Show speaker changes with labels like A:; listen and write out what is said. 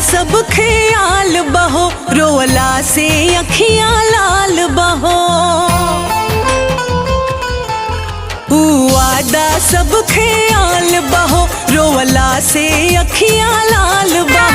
A: सब ख्याल बहो, रोवला से अखियां लाल बहो। वादा सब ख्याल बहो, रोवला से अखियां लाल बहो।